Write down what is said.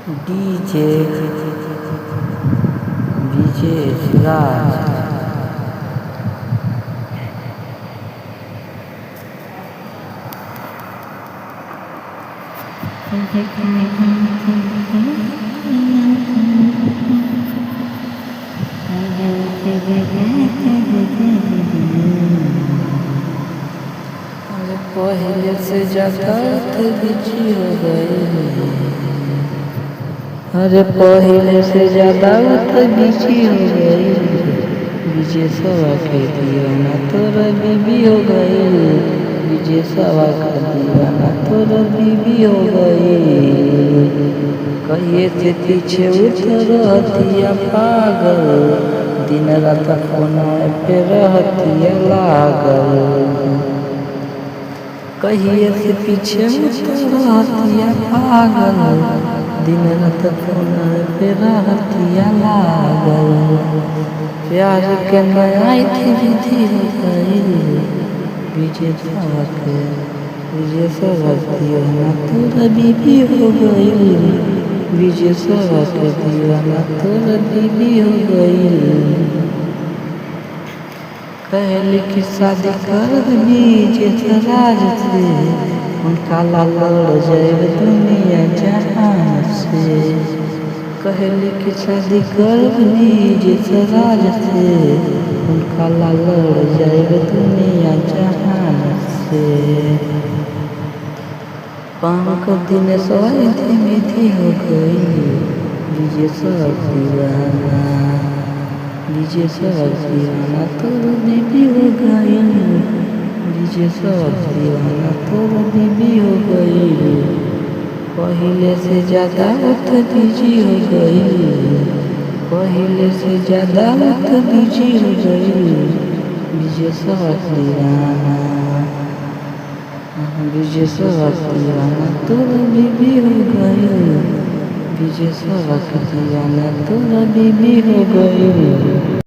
DJ Vijesh राज। अरे पहले से ज्यादा बिजी हो गए। अरे पहले से ज्यादा बिजी हो गई। विजय सवा के दीवाना तोरा बीबी हो गई। विजय सवा का दीवाना तोरा बीबी हो गई। कहिए से पीछे उतर हतिया पागल। दिन रात फोन पे रहतिया लागल। कहिए से पीछे उतर हतिया पागल। दिन रात फोन पे रहतिया लागल। प्यार के नया थी विधि हो गई। विजय सवा के विजय सवा दीवाना तोरा बीबी हो गई। विजय सवा के दीवाना तोरा बीबी हो गई। कहली कि शादी कर विजय राज से। उनका लड़ जाए दुनिया जहां से। कहली कि शादी कर विजय राज से। उनका लड़ जाए दुनिया जहां से। पाँव दिन सोई धीमी हो गई। विजय सवा दीवाना विजय सवा दीवाना तोरा बीबी हो गई। विजय सवा दीवाना तोरा बीबी हो गई। पहले से ज्यादा बिजी हो गई। पहले से ज्यादा बिजी हो गई। विजय सवा दीवाना विजय सवा दीवाना तोरा बीबी हो गई। विजय सवा दीवाना तोरा बीबी हो गई।